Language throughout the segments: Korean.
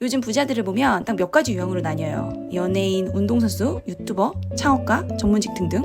요즘 부자들을 보면 딱 몇 가지 유형으로 나뉘어요. 연예인, 운동선수, 유튜버, 창업가, 전문직 등등.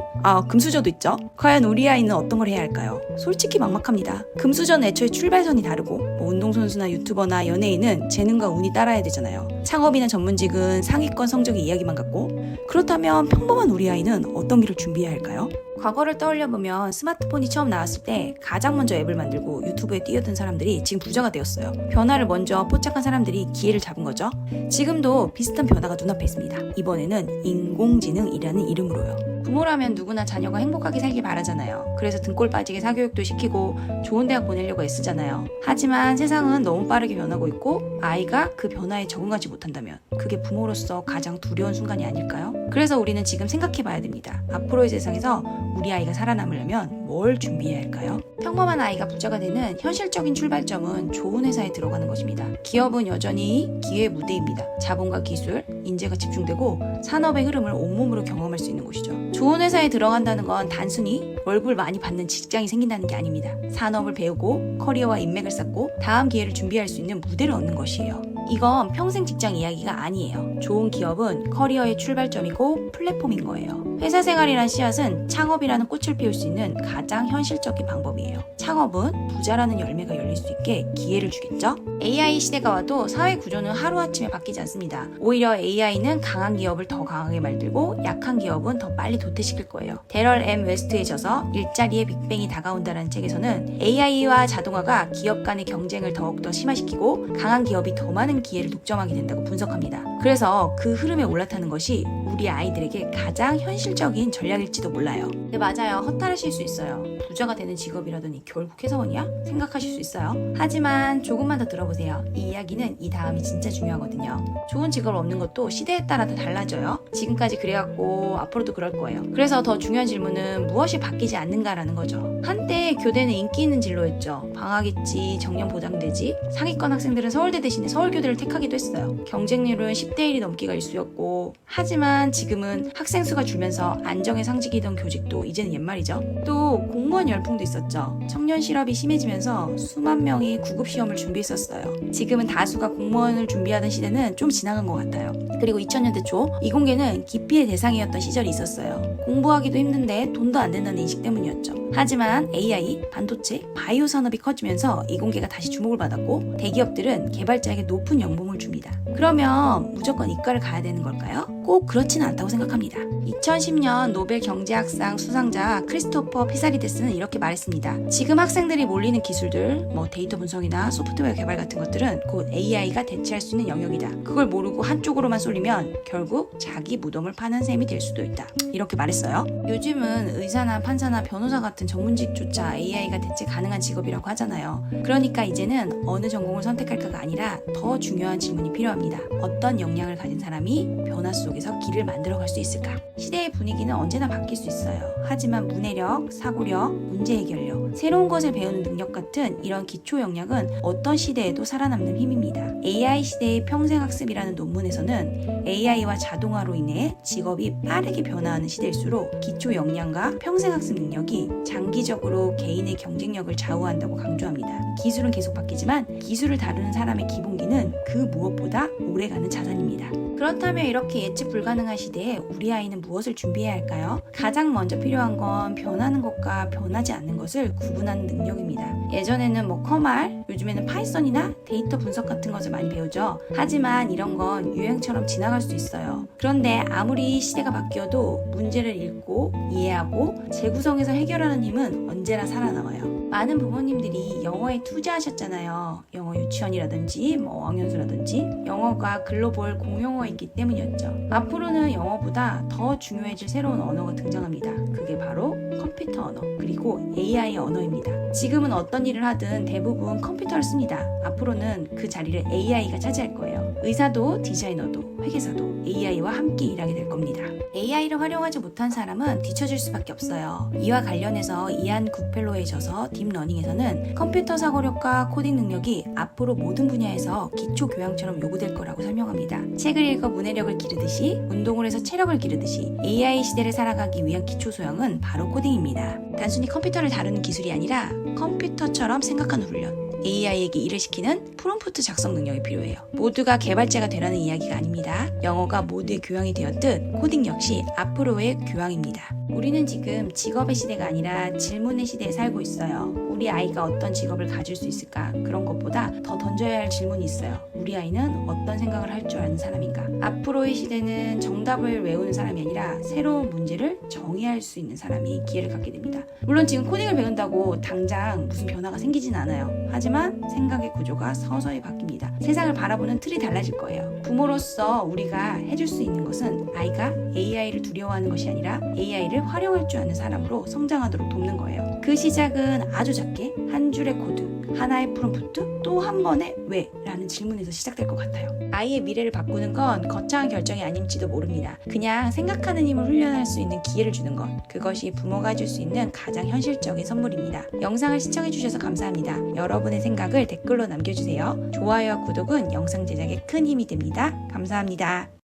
금수저도 있죠. 과연 우리 아이는 어떤 걸 해야 할까요? 솔직히 막막합니다. 금수저는 애초에 출발선이 다르고 운동선수나 유튜버나 연예인은 재능과 운이 따라야 되잖아요. 창업이나 전문직은 상위권 성적의 이야기만 같고, 그렇다면 평범한 우리 아이는 어떤 길을 준비해야 할까요? 과거를 떠올려보면 스마트폰이 처음 나왔을 때 가장 먼저 앱을 만들고 유튜브에 뛰어든 사람들이 지금 부자가 되었어요. 변화를 먼저 포착한 사람들이 기회를 잡은 거죠. 지금도 비슷한 변화가 눈앞에 있습니다. 이번에는 인공지능이라는 이름으로요. 부모라면 누구나 자녀가 행복하게 살길 바라잖아요. 그래서 등골 빠지게 사교육도 시키고 좋은 대학 보내려고 애쓰잖아요. 하지만 세상은 너무 빠르게 변하고 있고 아이가 그 변화에 적응하지 못한다면 그게 부모로서 가장 두려운 순간이 아닐까요? 그래서 우리는 지금 생각해봐야 됩니다. 앞으로의 세상에서 우리 아이가 살아남으려면 뭘 준비해야 할까요? 평범한 아이가 부자가 되는 현실적인 출발점은 좋은 회사에 들어가는 것입니다. 기업은 여전히 기회의 무대입니다. 자본과 기술, 인재가 집중되고 산업의 흐름을 온몸으로 경험할 수 있는 곳이죠. 좋은 회사에 들어간다는 건 단순히 월급을 많이 받는 직장이 생긴다는 게 아닙니다. 산업을 배우고 커리어와 인맥을 쌓고 다음 기회를 준비할 수 있는 무대를 얻는 것이에요. 이건 평생 직장 이야기가 아니에요. 좋은 기업은 커리어의 출발점이고 플랫폼인 거예요. 회사 생활이란 씨앗은 창업이라는 꽃을 피울 수 있는 가장 현실적인 방법이에요. 창업은 부자라는 열매가 열릴 수 있게 기회를 주겠죠? AI 시대가 와도 사회 구조는 하루아침에 바뀌지 않습니다. 오히려 AI는 강한 기업을 더 강하게 만들고 약한 기업은 더 빨리 도태시킬 거예요. 데럴 M 웨스트에 져서 일자리의 빅뱅이 다가온다는 책에서는 AI와 자동화가 기업 간의 경쟁을 더욱더 심화시키고 강한 기업이 더 많은 기회를 독점하게 된다고 분석합니다. 그래서 그 흐름에 올라타는 것이 우리 아이들에게 가장 현실적인 전략일지도 몰라요. 네, 맞아요. 허탈하실 수 있어요. 부자가 되는 직업이라더니 결국 회사원이야? 생각하실 수 있어요. 하지만 조금만 더 들어보세요. 이 이야기는 이 다음이 진짜 중요하거든요. 좋은 직업을 얻는 것도 시대에 따라 다 달라져요. 지금까지 그래왔고 앞으로도 그럴 거예요. 그래서 더 중요한 질문은 무엇이 바뀌지 않는가라는 거죠. 한때 교대는 인기 있는 진로였죠. 방학있지, 정년 보장되지. 상위권 학생들은 서울대 대신에 서울교대를 택하기도 했어요. 경쟁률은 10대 1이 넘기가 일쑤였고, 하지만 지금은 학생 수가 줄면서 안정의 상징이던 교직도 이제는 옛말이죠. 또 공무원 열풍도 있었죠. 청년 실업이 심해지면서 수만 명이 구급 시험을 준비했었어요. 지금은 다수가 공무원을 준비하던 시대는 좀 지나간 것 같아요. 그리고 2000년대 초 이공계는 기피의 대상이었던 시절이 있었어요. 공부하기도 힘든데 돈도 안 된다는 인식 때문이었죠. 하지만 AI, 반도체, 바이오 산업이 커지면서 이공계가 다시 주목을 받았고 대기업들은 개발자에게 높은 연봉을 줍니다. 그러면 무조건 이과를 가야 되는 걸까요? 꼭 그렇지는 않다고 생각합니다. 2010년 노벨 경제학상 수상자 크리스토퍼 피사리데스는 이렇게 말했습니다. 지금 학생들이 몰리는 기술들, 데이터 분석이나 소프트웨어 개발 같은 것들은 곧 AI가 대체할 수 있는 영역이다. 그걸 모르고 한쪽으로만 쏠리면 결국 자기 무덤을 파는 셈이 될 수도 있다. 이렇게 말했어요. 요즘은 의사나 판사나 변호사 같은 전문직조차 AI가 대체 가능한 직업이라고 하잖아요. 그러니까 이제는 어느 전공을 선택할까가 아니라 더 중요한 질문이 필요합니다. 어떤 역량을 가진 사람이 변화 속에서 길을 만들어갈 수 있을까? 시대의 분위기는 언제나 바뀔 수 있어요. 하지만 문해력, 사고력, 문제 해결력, 새로운 것을 배우는 능력 같은 이런 기초 역량은 어떤 시대에도 살아남는 힘입니다. AI 시대의 평생학습이라는 논문에서는 AI와 자동화로 인해 직업이 빠르게 변화하는 시대일수록 기초 역량과 평생학습 능력이 장기적으로 개인의 경쟁력을 좌우한다고 강조합니다. 기술은 계속 바뀌지만 기술을 다루는 사람의 기본기는 그 무엇보다 오래가는 자산입니다. 그렇다면 이렇게 예측 불가능한 시대에 우리 아이는 무엇을 준비해야 할까요? 가장 먼저 필요한 건 변하는 것과 변하지 않는 것을 구분하는 능력입니다. 예전에는 커말, 요즘에는 파이썬이나 데이터 분석 같은 것을 많이 배우죠. 하지만 이런 건 유행처럼 지나갈 수 있어요. 그런데 아무리 시대가 바뀌어도 문제를 읽고 이해하고 재구성해서 해결하는 힘은 언제나 살아남아요. 많은 부모님들이 영어에 투자하셨잖아요. 영어 유치원이라든지 왕연수라든지 영어가 글로벌 공용어이기 때문이었죠. 앞으로는 영어보다 더 중요해질 새로운 언어가 등장합니다. 그게 바로 컴퓨터 언어 그리고 AI 언어입니다. 지금은 어떤 일을 하든 대부분 컴퓨터를 씁니다. 앞으로는 그 자리를 AI가 차지할 거예요. 의사도 디자이너도 회계사도 AI와 함께 일하게 될 겁니다. AI를 활용하지 못한 사람은 뒤처질 수밖에 없어요. 이와 관련해서 이안 굿펠로에 져서 딥러닝에서는 컴퓨터 사고력과 코딩 능력이 앞으로 모든 분야에서 기초 교양처럼 요구될 거라고 설명합니다. 책을 읽어 문해력을 기르듯이 운동을 해서 체력을 기르듯이 AI 시대를 살아가기 위한 기초 소양은 바로 코딩입니다. 단순히 컴퓨터를 다루는 기술이 아니라 컴퓨터처럼 생각하는 훈련, AI에게 일을 시키는 프롬프트 작성 능력이 필요해요. 모두가 개발자가 되라는 이야기가 아닙니다. 영어가 모두의 교양이 되었듯 코딩 역시 앞으로의 교양입니다. 우리는 지금 직업의 시대가 아니라 질문의 시대에 살고 있어요. 우리 아이가 어떤 직업을 가질 수 있을까? 그런 것보다 더 던져야 할 질문이 있어요. 우리 아이는 어떤 생각을 할 줄 아는 사람인가? 앞으로의 시대는 정답을 외우는 사람이 아니라 새로운 문제를 정의할 수 있는 사람이 기회를 갖게 됩니다. 물론 지금 코딩을 배운다고 당장 무슨 변화가 생기진 않아요. 하지만 생각의 구조가 서서히 바뀝니다. 세상을 바라보는 틀이 달라질 거예요. 부모로서 우리가 해줄 수 있는 것은 아이가 AI를 두려워하는 것이 아니라 AI를 활용할 줄 아는 사람으로 성장하도록 돕는 거예요. 그 시작은 아주 작게 한 줄의 코드, 하나의 프롬프트, 또 한 번의 왜? 라는 질문에서 시작될 것 같아요. 아이의 미래를 바꾸는 건 거창한 결정이 아닐지도 모릅니다. 그냥 생각하는 힘을 훈련할 수 있는 기회를 주는 것, 그것이 부모가 줄 수 있는 가장 현실적인 선물입니다. 영상을 시청해주셔서 감사합니다. 여러분의 생각을 댓글로 남겨주세요. 좋아요와 구독은 영상 제작에 큰 힘이 됩니다. 감사합니다.